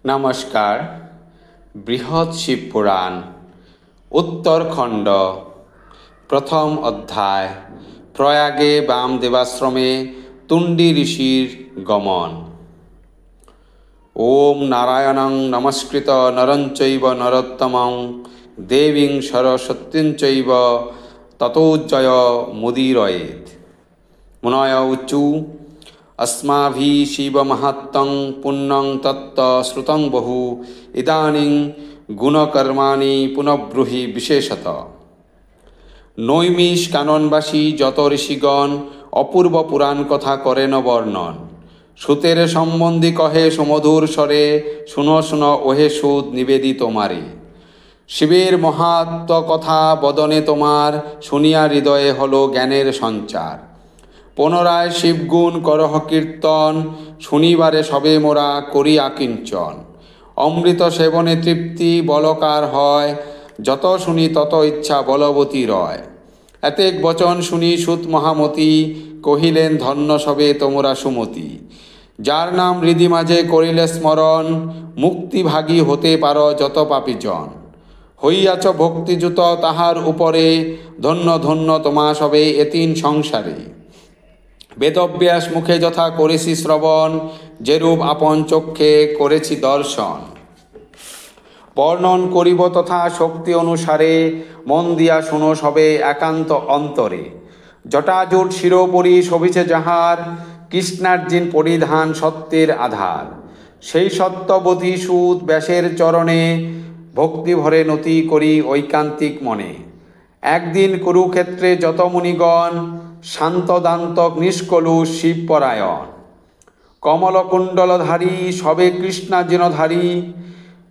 নমস্কার। বৃহৎ শিব পুরাণ উত্তরখণ্ড প্রথম অধ্যায়। প্রয়াগে বামদেবাশ্রমে তুণ্ডী ঋষির গমন। ওম নারায়ণং নমস্কৃত নরং চৈব নরোত্তমং দেবীং সরস্বতীং চৈব ততো জয় মুদীরয়েৎ। মুনয় উচু अस्माभिः शिवमहात्म्यं पुण्यं तत्त श्रुतं बहु इदानीं गुणकर्माणि पुनर्ब्रूहि विशेषत। নৈমিষ কাননবাসী যত ঋষিগণ অপূর্ব পুরাণ কথা করেন বর্ণন। সুতের সম্বন্ধী কহে সুমধুর স্বরে, শুনো শুনো ওহে সুত নিবেদি তোমারে। শিবের মহাত্ম কথা বদনে তোমার, শুনিয়া হৃদয়ে হলো জ্ঞানের সঞ্চার। পুনরায় শিবগুণ করহ কীর্তন, শুনিবারে সবে মোরা করি আকিঞ্চন। অমৃত সেবনে তৃপ্তি বলকার হয়, যত শুনি তত ইচ্ছা বলবতী রয়। এতেক বচন শুনি সুত মহামতি, কহিলেন ধন্য সবে তোমরা সুমতি। যার নাম হৃদি মাঝে করিলে স্মরণ, মুক্তিভাগী হতে পারো যত পাপীজন। হইয়াছ ভক্তিযুত তাহার উপরে, ধন্য ধন্য তোমা সবে এতিন সংসারে। বেদব্যাস মুখে যথা করেছি শ্রবণ, যেরূপ আপন চক্ষে করেছি দর্শন। বর্ণন করিব তথা শক্তি অনুসারে, মন দিয়া শুনো সবে একান্ত অন্তরে। জটাজুট শিরোপরি শোভিছে যাহার, কৃষ্ণার্জিন পরিধান সত্যের আধার। সেই সত্যবতী সুত ব্যাসের চরণে, ভক্তি ভরে নতি করি ঐকান্তিক মনে। একদিন কুরুক্ষেত্রে যত মুনিগণ, শান্ত দান্তক নিষ্কলু শিবপরায়ণ। কমলকুণ্ডলধারী সবে কৃষ্ণাজিনধারী,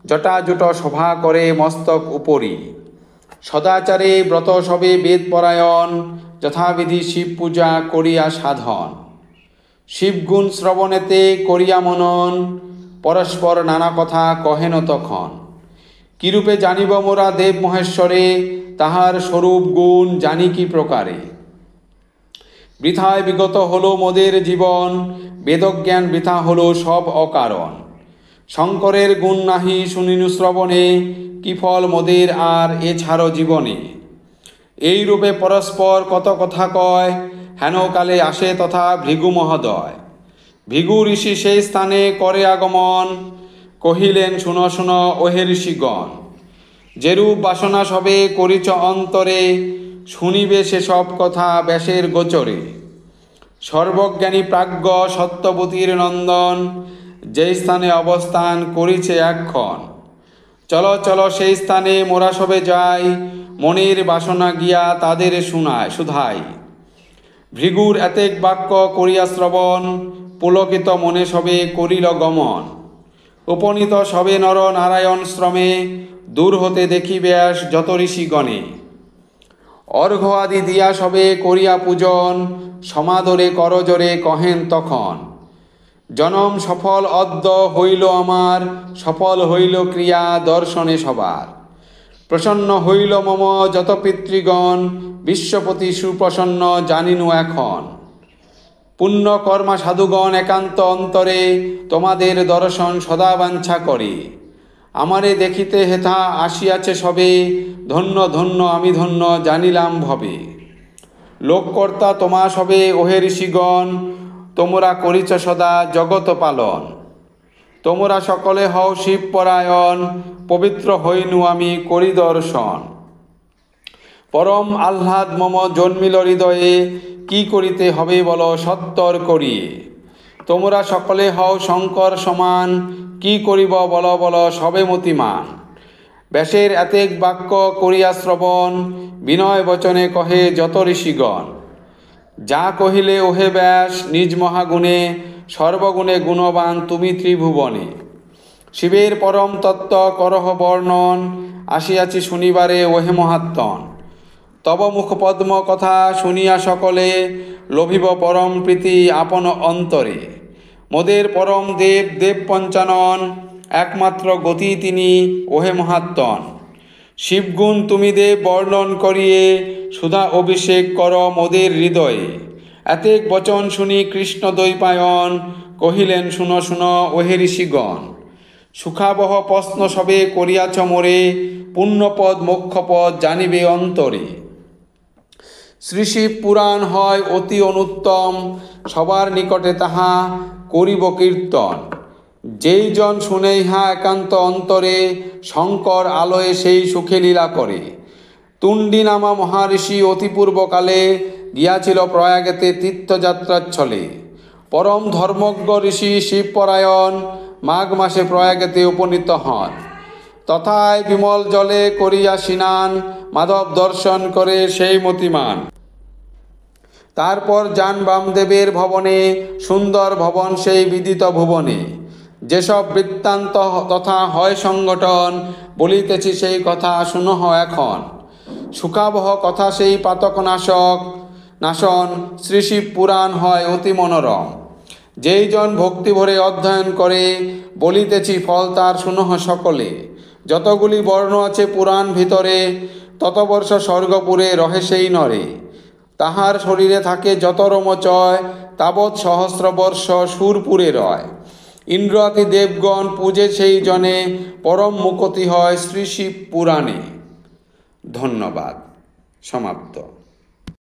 জটাজুট শোভা করে মস্তক উপরি। সদাচারে ব্রত সবে বেদপরায়ণ, যথাবিধি শিব পূজা করিয়া সাধন। শিবগুণ শ্রবণেতে করিয়া মনন, পরস্পর নানা কথা কহেন তখন। কিরূপে জানিব মোরা দেব মহেশ্বরে, তাহার স্বরূপ গুণ জানি কি প্রকারে। বৃথায় বিগত হলো মোদের জীবন, বেদজ্ঞান বৃথা হলো সব অকারণ। শঙ্করের গুণ নাহি শুনিনু শ্রবণে, কি ফল মোদের আর এ ছাড়ো জীবনে। এই রূপে পরস্পর কত কথা কয়, হেন কালে আসে তথা ভৃগু মহোদয়। ভৃগু ঋষি সেই স্থানে করে আগমন, কহিলেন শুনো শুনো ওহে ঋষিগণ। যেরূপ বাসনা সবে করিছ অন্তরে, শুনিবে সেসব কথা ব্যাসের গোচরে। সর্বজ্ঞানী প্রাজ্ঞ সত্যবতীর নন্দন, যেই স্থানে অবস্থান করিছে এক্ষণ। চলো চলো সেই স্থানে মোরা সবে যাই, মনের বাসনা গিয়া তাদের শুধাই। ভৃগুর এতেক বাক্য করিয়া শ্রবণ, পুলকিত মনে সবে করিল গমন। উপনীত সবে নর নারায়ণ শ্রমে, দূর হতে দেখি ব্যাস যত ঋষিগণে। অর্ঘ্য আদি দিয়া সবে করিয়া পূজন, সমাদরে করজোরে কহেন তখন। জনম সফল অদ্য হইল আমার, সফল হইল ক্রিয়া দর্শনে সবার। প্রসন্ন হইল মম যত পিতৃগণ, বিশ্বপতি সুপ্রসন্ন জানিনু এখন। পুণ্য কর্মা সাধুগণ একান্ত অন্তরে, তোমাদের দর্শন সদা বাঞ্ছা করে। আমারে দেখিতে হেথা আসিয়াছে সবে, ধন্য ধন্য আমি ধন্য জানিলাম ভবে। লোককর্তা তোমা সবে ওহে ঋষিগণ, তোমরা করিছ সদা জগত পালন। তোমরা সকলে হও শিব পরায়ণ, পবিত্র হইনু আমি করি দর্শন। পরম আহ্লাদ মম জন্মিল হৃদয়ে, কি করিতে হবে বল সত্তর করিয়ে। তোমরা সকলে হও শঙ্কর সমান, কি করিব বল বল সবে মতিমান। ব্যাসের এতেক বাক্য করিয়া শ্রবণ, বিনয় বচনে কহে যত ঋষিগণ। যা কহিলে ওহে ব্যাস নিজ মহাগুণে, সর্বগুণে গুণবান তুমি ত্রিভুবনে। শিবের পরম তত্ত্ব করহ বর্ণন, আসিয়াছি শুনিবারে ওহে মহাত্মন। তব মুখপদ্ম কথা শুনিয়া সকলে, লোভিব পরম প্রীতি আপন অন্তরে। মোদের পরম দেব দেব পঞ্চানন, একমাত্র গতি তিনি ওহে মহাত্মন। শিবগুণ তুমি দেব বর্ণন করিয়ে, সুধা অভিষেক কর মোদের হৃদয়ে। এতেক বচন শুনি কৃষ্ণ দ্বৈপায়ন, কহিলেন শুনো শুনো ওহে ঋষিগণ। সুখাবহ প্রশ্ন সবে করিয়াছ মোরে, পুণ্যপদ মোক্ষপদ জানিবে অন্তরে। শ্রী শিব পুরাণ হয় অতি অনুত্তম, সবার নিকটে তাহা করিব কীর্তন। যেই জন শুনে ইহা একান্ত অন্তরে, শঙ্কর আলোয় সেই সুখে লীলা করে। তুণ্ডী নামা মহাঋষি অতি পূর্বকালে, গিয়াছিল প্রয়াগেতে তীর্থযাত্রার ছলে। পরম ধর্মজ্ঞ ঋষি শিবপরায়ণ, মাঘ মাসে প্রয়াগেতে উপনীত হন। তথায় বিমল জলে করিয়া স্নান, মাধব দর্শন করে সেই মতিমান। তারপর যান বামদেবের ভবনে, সুন্দর ভবন সেই বিদিত ভুবনে। যেসব বৃত্তান্ত তথা হয় সংগঠন, বলিতেছি সেই কথা শুনহ এখন। সুখাবহ কথা সেই পাতক নাশন, শ্রী শিব পুরাণ হয় অতি মনোরম। যেই জন ভক্তি ভরে অধ্যয়ন করে, বলিতেছি ফল তার শুনহ সকলে। যতগুলি বর্ণ আছে পুরাণ ভিতরে, তত বর্ষ স্বর্গপুরে রহে সেই নরে। তাহার শরীরে থাকে যত রোমচয়, তাবৎ সহস্র বর্ষ সুরপুরে রয়। ইন্দ্রাদি দেবগণ পূজে সেই জনে, পরম মুকতি হয় শ্রী শিব পুরাণে। ধন্যবাদ। সমাপ্ত।